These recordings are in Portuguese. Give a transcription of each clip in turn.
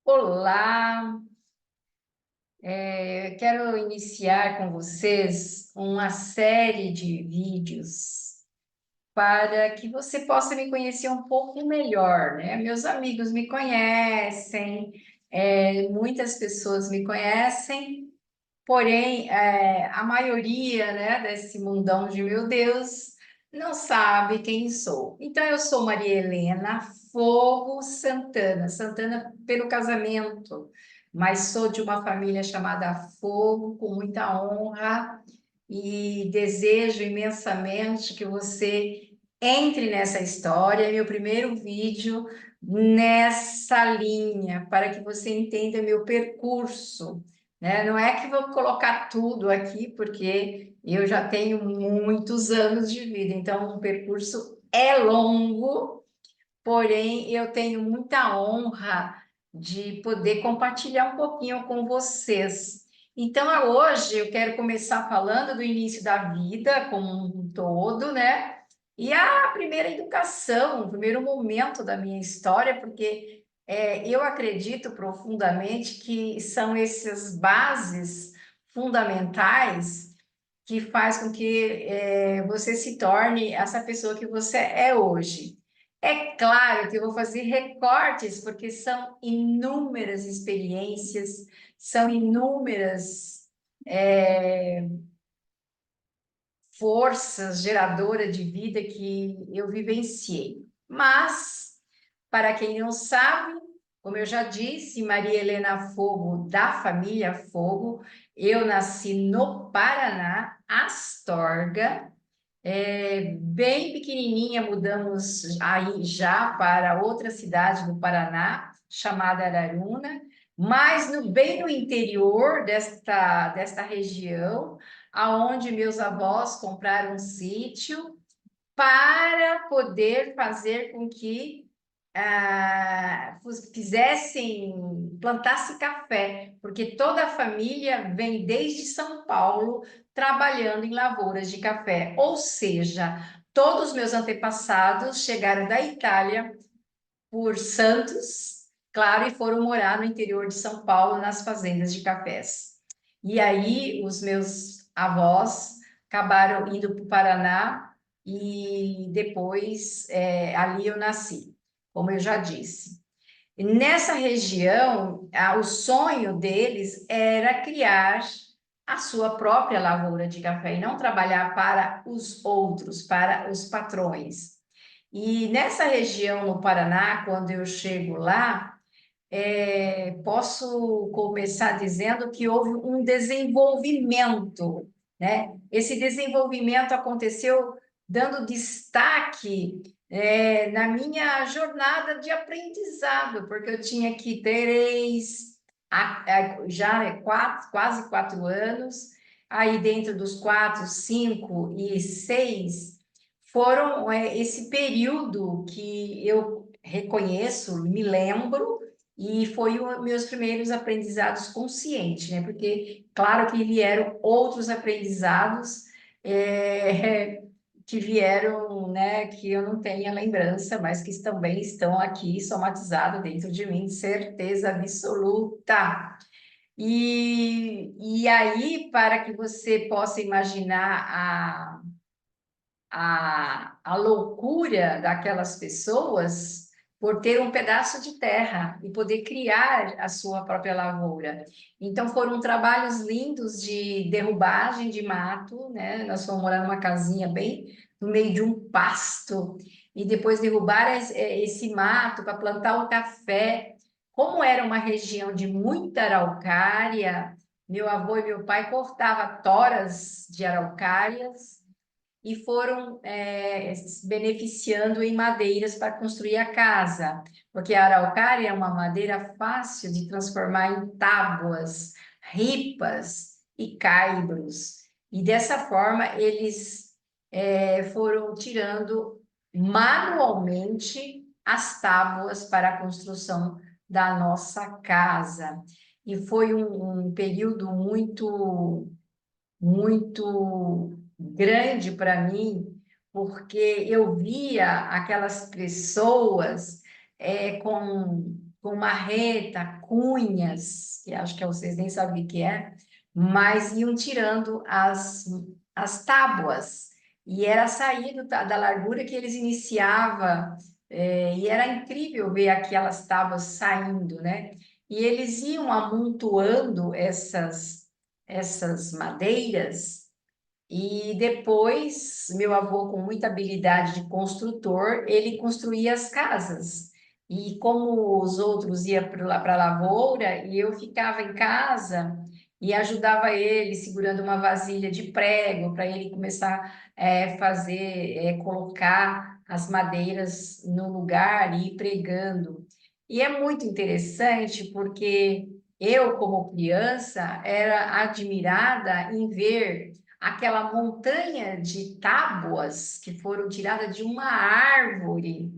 Olá, quero iniciar com vocês uma série de vídeos para que você possa me conhecer um pouco melhor, né? Meus amigos me conhecem, muitas pessoas me conhecem, porém, a maioria, né, desse mundão de meu Deus não sabe quem sou. Então, eu sou Maria Helena Fogo Santana, Santana pelo casamento, mas sou de uma família chamada Fogo, com muita honra, e desejo imensamente que você entre nessa história. É meu primeiro vídeo nessa linha, para que você entenda meu percurso, né? Não é que vou colocar tudo aqui, porque eu já tenho muitos anos de vida, então o percurso é longo, porém eu tenho muita honra de poder compartilhar um pouquinho com vocês. Então, hoje eu quero começar falando do início da vida como um todo, né? E a primeira educação, o primeiro momento da minha história, porque eu acredito profundamente que são essas bases fundamentais que faz com que você se torne essa pessoa que você é hoje. É claro que eu vou fazer recortes, porque são inúmeras experiências, são inúmeras forças geradoras de vida que eu vivenciei. Mas, para quem não sabe, como eu já disse, Maria Helena Fogo, da família Fogo, eu nasci no Paraná, Astorga, bem pequenininha, mudamos aí já para outra cidade do Paraná, chamada Araruna, mas bem no interior desta região, aonde meus avós compraram um sítio para poder fazer com que plantasse café, porque toda a família vem desde São Paulo trabalhando em lavouras de café, ou seja, todos os meus antepassados chegaram da Itália por Santos, claro, e foram morar no interior de São Paulo, nas fazendas de cafés. E aí, os meus avós acabaram indo para o Paraná e depois ali eu nasci, como eu já disse. E nessa região, o sonho deles era criar a sua própria lavoura de café e não trabalhar para os outros, para os patrões. E nessa região no Paraná, quando eu chego lá, posso começar dizendo que houve um desenvolvimento, né? Esse desenvolvimento aconteceu dando destaque, na minha jornada de aprendizado, porque eu tinha aqui já quase 4 anos, aí dentro dos 4, 5 e 6 foram esse período que eu reconheço, me lembro, e foi os meus primeiros aprendizados conscientes, né? Porque, claro que vieram outros aprendizados que vieram, né? Que eu não tenho a lembrança, mas que também estão aqui somatizados dentro de mim, certeza absoluta. E aí, para que você possa imaginar a loucura daquelas pessoas por ter um pedaço de terra e poder criar a sua própria lavoura. Então, foram trabalhos lindos de derrubagem de mato, né? Nós fomos morar numa casinha bem no meio de um pasto, e depois derrubar esse mato para plantar o café. Como era uma região de muita araucária, meu avô e meu pai cortavam toras de araucárias e foram se beneficiando em madeiras para construir a casa, porque a araucária é uma madeira fácil de transformar em tábuas, ripas e caibros. E dessa forma eles foram tirando manualmente as tábuas para a construção da nossa casa. E foi um período muito grande para mim, porque eu via aquelas pessoas com com marreta, cunhas, que acho que vocês nem sabem o que é, mas iam tirando as tábuas. E era sair da largura que eles iniciavam, e era incrível ver aquelas tábuas saindo, né? E eles iam amontoando essas madeiras, e depois, meu avô, com muita habilidade de construtor, ele construía as casas. E como os outros iam para a lavoura, e eu ficava em casa e ajudava ele segurando uma vasilha de prego para ele começar a fazer, colocar as madeiras no lugar e ir pregando. E é muito interessante porque eu, como criança, era admirada em ver aquela montanha de tábuas que foram tiradas de uma árvore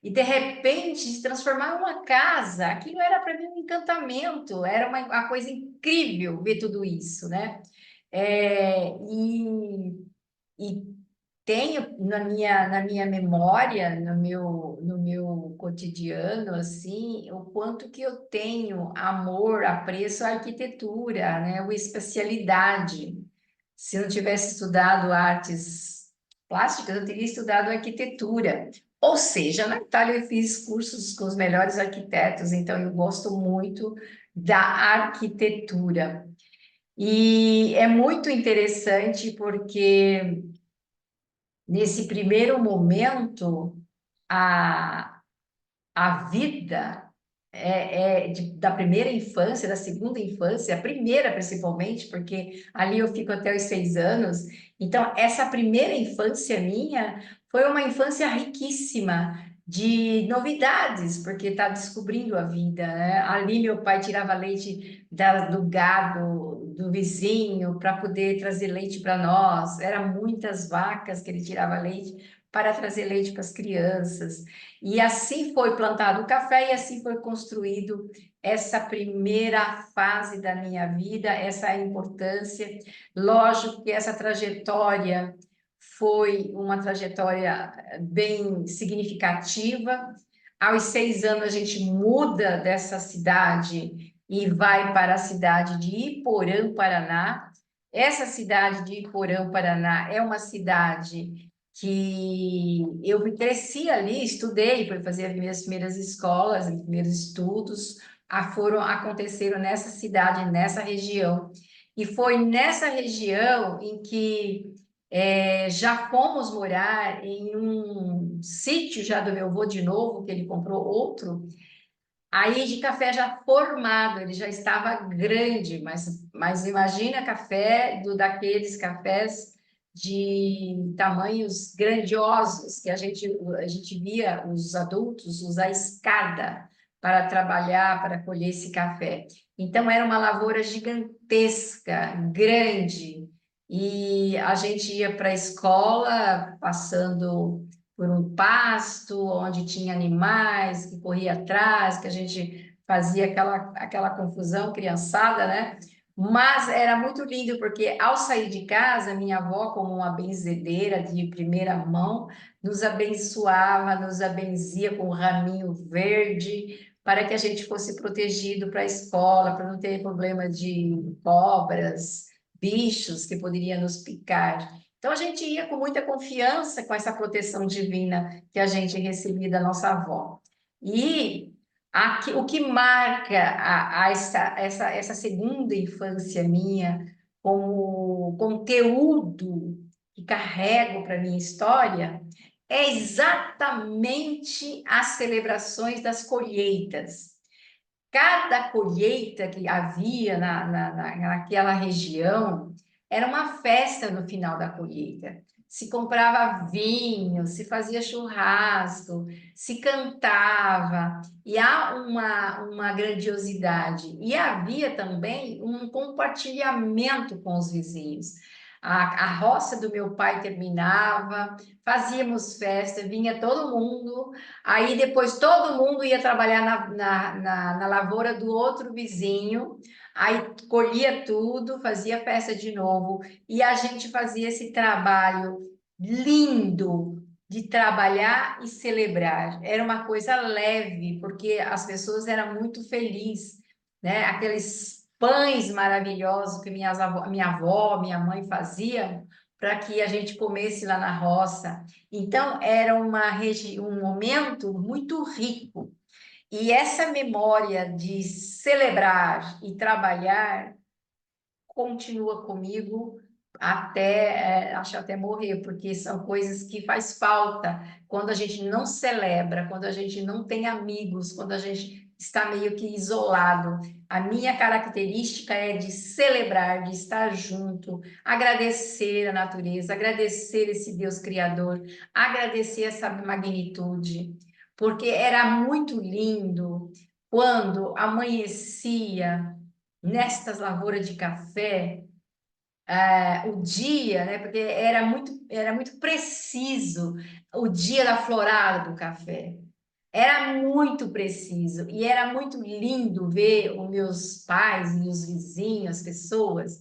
e de repente se transformar em uma casa. Aquilo era para mim um encantamento, era uma coisa incrível ver tudo isso, né? E tenho na minha memória, no meu cotidiano, assim, o quanto que eu tenho amor, apreço à arquitetura, né? Uma especialidade. Se eu não tivesse estudado artes plásticas, eu teria estudado arquitetura. Ou seja, na Itália eu fiz cursos com os melhores arquitetos, então eu gosto muito da arquitetura. E é muito interessante porque nesse primeiro momento a, a vida da primeira infância, da segunda infância, a primeira principalmente, porque ali eu fico até os 6 anos. Então, essa primeira infância minha foi uma infância riquíssima de novidades, porque está descobrindo a vida, né? Ali meu pai tirava leite do gado do vizinho para poder trazer leite para nós. Eram muitas vacas que ele tirava leite para trazer leite para as crianças. E assim foi plantado o café e assim foi construído essa primeira fase da minha vida, essa importância. Lógico que essa trajetória foi uma trajetória bem significativa. Aos 6 anos, a gente muda dessa cidade e vai para a cidade de Iporã, Paraná. Essa cidade de Iporã, Paraná, é uma cidade que eu cresci ali, estudei, fui fazer as minhas primeiras escolas, os primeiros estudos, aconteceram nessa cidade, nessa região. E foi nessa região em que já fomos morar em um sítio já do meu avô de novo, que ele comprou outro, aí de café já formado, ele já estava grande, mas imagina café daqueles cafés de tamanhos grandiosos, que a gente via os adultos usar escada para trabalhar, para colher esse café. Então era uma lavoura gigantesca, grande, e a gente ia para a escola passando por um pasto onde tinha animais que corria atrás, que a gente fazia aquela confusão, criançada, né? Mas era muito lindo, porque ao sair de casa, minha avó, como uma benzedeira de primeira mão, nos abençoava, nos abenzia com um raminho verde, para que a gente fosse protegido para a escola, para não ter problema de cobras, bichos que poderiam nos picar. Então a gente ia com muita confiança com essa proteção divina que a gente recebia da nossa avó. E o que marca essa segunda infância minha, como conteúdo que carrego para a minha história, é exatamente as celebrações das colheitas. Cada colheita que havia naquela região era uma festa no final da colheita. Se comprava vinho, se fazia churrasco, se cantava, e há uma grandiosidade. E havia também um compartilhamento com os vizinhos. A roça do meu pai terminava, fazíamos festa, vinha todo mundo. Aí depois todo mundo ia trabalhar na lavoura do outro vizinho, aí colhia tudo, fazia festa de novo, e a gente fazia esse trabalho lindo, de trabalhar e celebrar. Era uma coisa leve, porque as pessoas eram muito felizes, né? Aqueles pães maravilhosos que minha avó, minha mãe faziam para que a gente comesse lá na roça. Então, era um momento muito rico. E essa memória de celebrar e trabalhar continua comigo até, acho até morrer, porque são coisas que faz falta quando a gente não celebra, quando a gente não tem amigos, quando a gente está meio que isolado. A minha característica é de celebrar, de estar junto, agradecer a natureza, agradecer esse Deus Criador, agradecer essa magnitude, porque era muito lindo quando amanhecia nestas lavouras de café, o dia, né? Porque era muito preciso o dia da florada do café. Era muito preciso e era muito lindo ver os meus pais e os vizinhos, as pessoas,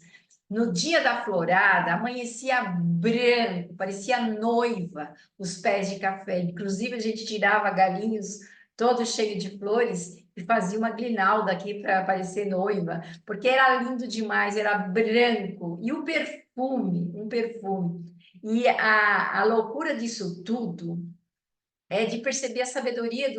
no dia da florada, amanhecia branco, parecia noiva, os pés de café. Inclusive, a gente tirava galinhos todos cheios de flores e fazia uma grinalda aqui para parecer noiva, porque era lindo demais, era branco. E o perfume, um perfume. E a loucura disso tudo é de perceber a sabedoria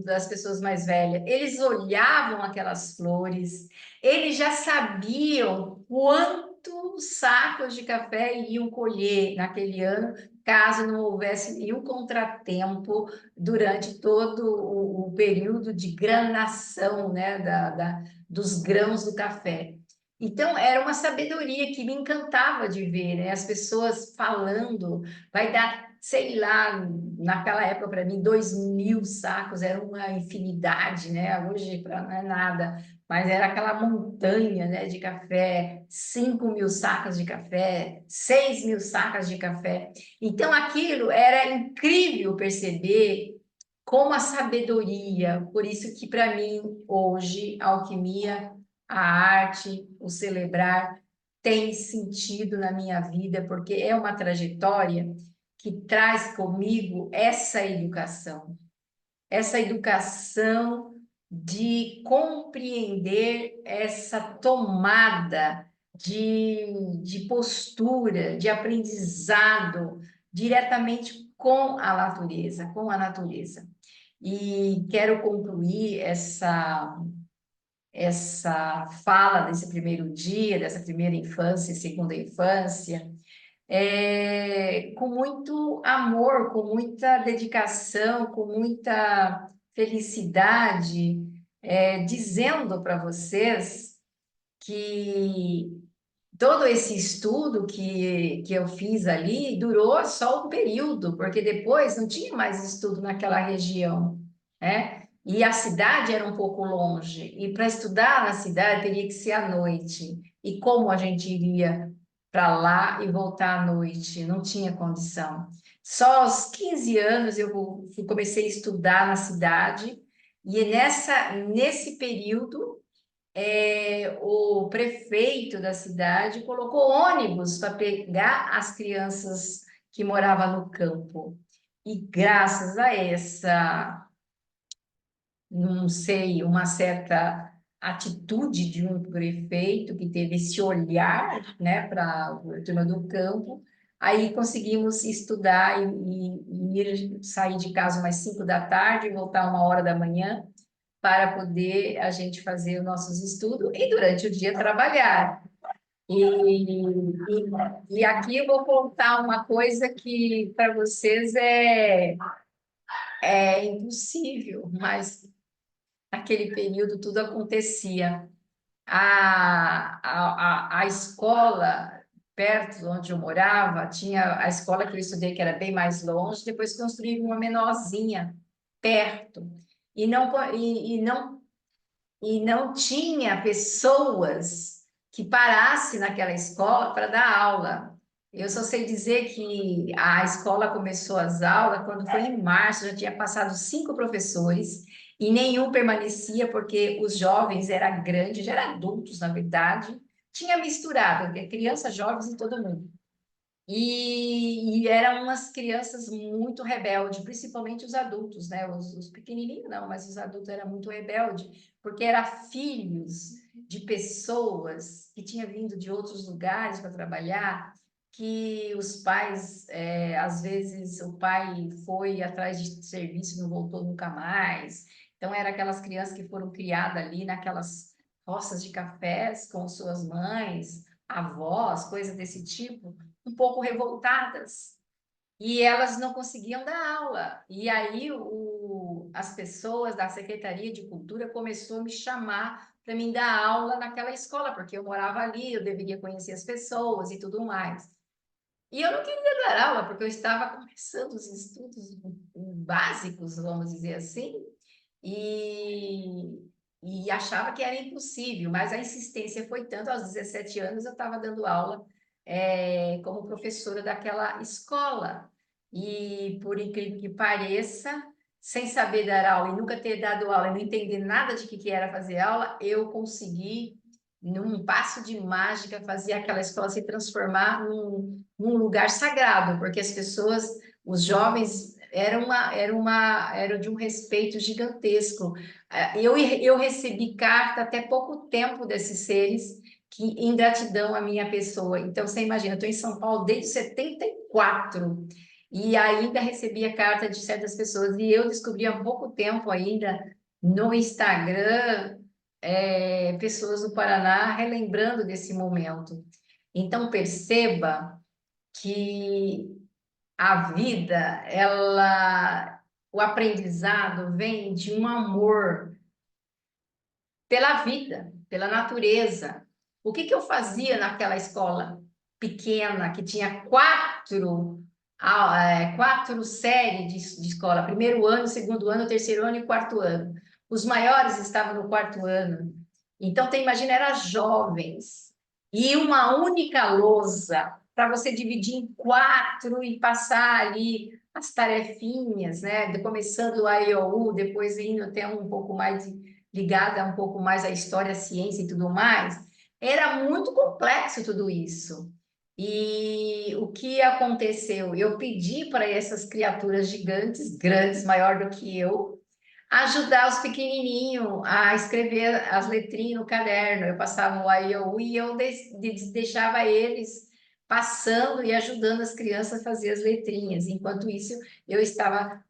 das pessoas mais velhas. Eles olhavam aquelas flores, eles já sabiam quantos sacos de café iriam colher naquele ano, caso não houvesse nenhum contratempo durante todo o período de granação, né, dos grãos do café. Então, era uma sabedoria que me encantava de ver, né? As pessoas falando, vai dar, sei lá, naquela época, para mim, 2.000 sacos era uma infinidade, né? Hoje não é nada, mas era aquela montanha, né, de café, 5.000 sacas de café, 6.000 sacas de café. Então, aquilo era incrível perceber como a sabedoria, por isso que para mim, hoje, a alquimia, a arte, o celebrar, tem sentido na minha vida, porque é uma trajetória que traz comigo essa educação de compreender essa tomada de postura, de aprendizado diretamente com a natureza, com a natureza. E quero concluir essa fala desse primeiro dia, dessa primeira infância e segunda infância, com muito amor, com muita dedicação, com muita felicidade, dizendo para vocês que todo esse estudo que eu fiz ali durou só um período, porque depois não tinha mais estudo naquela região, né? E a cidade era um pouco longe, e para estudar na cidade teria que ser à noite. E como a gente iria para lá e voltar à noite? Não tinha condição. Só aos 15 anos comecei a estudar na cidade, e nesse período o prefeito da cidade colocou ônibus para pegar as crianças que moravam no campo. E graças a essa, não sei, uma certa atitude de um prefeito que teve esse olhar, né, para a turma do campo, aí conseguimos estudar e ir sair de casa umas 5 da tarde e voltar 1 hora da manhã para poder a gente fazer os nossos estudos e durante o dia trabalhar. E aqui eu vou contar uma coisa que para vocês é impossível, mas naquele período tudo acontecia. A escola, perto de onde eu morava, tinha a escola que eu estudei, que era bem mais longe, depois construíram uma menorzinha perto. E não tinha pessoas que parassem naquela escola para dar aula. Eu só sei dizer que a escola começou as aulas quando foi em março, já tinha passado 5 professores e nenhum permanecia porque os jovens eram grandes, já eram adultos, na verdade, tinha misturado, crianças, jovens e todo mundo. E eram umas crianças muito rebeldes, principalmente os adultos, né? Os pequenininhos não, mas os adultos eram muito rebeldes, porque eram filhos de pessoas que tinham vindo de outros lugares para trabalhar, que os pais, às vezes, o pai foi atrás de serviço e não voltou nunca mais. Então, eram aquelas crianças que foram criadas ali naquelas roças de cafés com suas mães, avós, coisas desse tipo, um pouco revoltadas, e elas não conseguiam dar aula. E aí as pessoas da Secretaria de Cultura começou a me chamar para mim dar aula naquela escola, porque eu morava ali, eu deveria conhecer as pessoas e tudo mais. E eu não queria dar aula, porque eu estava começando os estudos básicos, vamos dizer assim, e, e achava que era impossível, mas a insistência foi tanto, aos 17 anos eu estava dando aula como professora daquela escola. E por incrível que pareça, sem saber dar aula e nunca ter dado aula e não entender nada de que era fazer aula, eu consegui, num passo de mágica, fazer aquela escola se transformar num lugar sagrado, porque as pessoas, os jovens, eram de um respeito gigantesco. Eu recebi carta até pouco tempo desses seres que em gratidão à minha pessoa. Então, você imagina, eu estou em São Paulo desde 74 e ainda recebia carta de certas pessoas. E eu descobri há pouco tempo ainda no Instagram pessoas do Paraná relembrando desse momento. Então, perceba que a vida, o aprendizado vem de um amor pela vida, pela natureza. O que eu fazia naquela escola pequena, que tinha quatro séries de escola, primeiro ano, segundo ano, terceiro ano e quarto ano. Os maiores estavam no quarto ano. Então, imagina, eram jovens. E uma única lousa para você dividir em quatro e passar ali as tarefinhas, né? Começando o IOU, depois indo até um pouco mais ligada um pouco mais à história, à ciência e tudo mais, era muito complexo tudo isso. E o que aconteceu? Eu pedi para essas criaturas gigantes, grandes, maior do que eu, ajudar os pequenininhos a escrever as letrinhas no caderno. Eu passava o A e o U e eu deixava eles passando e ajudando as crianças a fazer as letrinhas. Enquanto isso, eu estava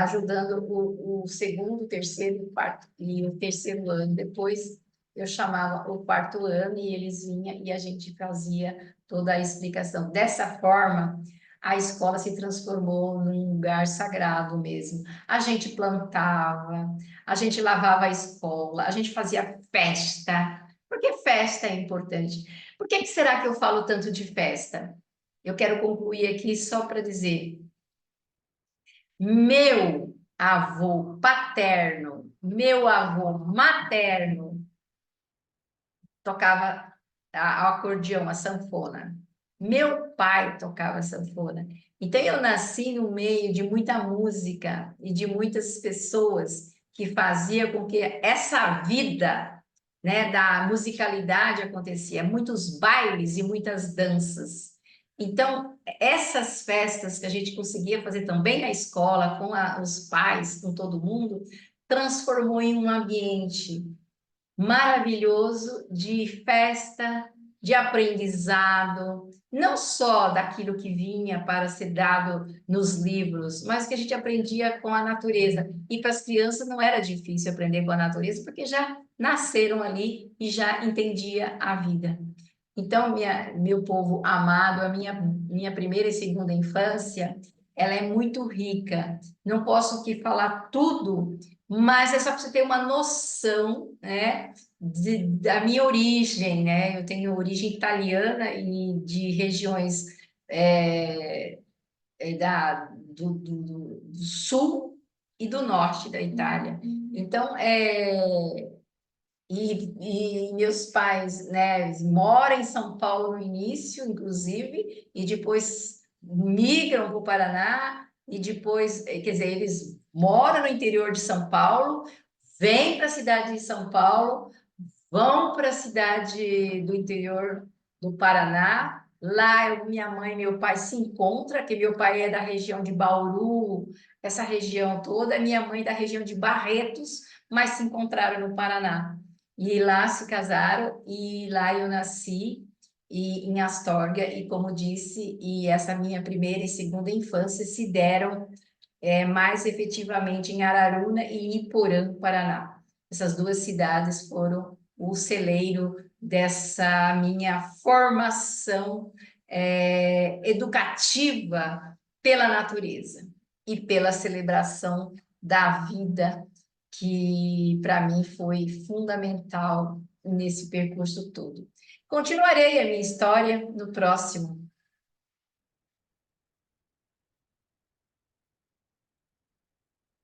ajudando o segundo, terceiro e o terceiro ano. Depois, eu chamava o quarto ano e eles vinham e a gente fazia toda a explicação. Dessa forma, a escola se transformou num lugar sagrado mesmo. A gente plantava, a gente lavava a escola, a gente fazia festa. Por que festa é importante? Por que será que eu falo tanto de festa? Eu quero concluir aqui só para dizer: meu avô paterno, meu avô materno tocava o acordeão, a sanfona. Meu pai tocava sanfona. Então eu nasci no meio de muita música e de muitas pessoas que fazia com que essa vida, né, da musicalidade acontecia, muitos bailes e muitas danças. Então, essas festas que a gente conseguia fazer também na escola, com os pais, com todo mundo, transformou em um ambiente maravilhoso de festa, de aprendizado, não só daquilo que vinha para ser dado nos livros, mas que a gente aprendia com a natureza. E para as crianças não era difícil aprender com a natureza, porque já nasceram ali e já entendia a vida. Então, meu povo amado, a minha primeira e segunda infância, ela é muito rica. Não posso aqui falar tudo, mas é só para você ter uma noção, né, da minha origem, né? Eu tenho origem italiana e de regiões do sul e do norte da Itália. Então, e meus pais, né, moram em São Paulo no início, inclusive, e depois migram para o Paraná, e depois, quer dizer, eles moram no interior de São Paulo, vêm para a cidade de São Paulo, vão para a cidade do interior do Paraná, Lá minha mãe e meu pai se encontram, que meu pai é da região de Bauru, essa região toda, minha mãe da região de Barretos, mas se encontraram no Paraná. E lá se casaram, e lá eu nasci, e, em Astorga, e como disse, e essa minha primeira e segunda infância se deram mais efetivamente em Araruna e Iporã, Paraná. Essas duas cidades foram o celeiro dessa minha formação educativa pela natureza e pela celebração da vida, que para mim foi fundamental nesse percurso todo. Continuarei a minha história no próximo.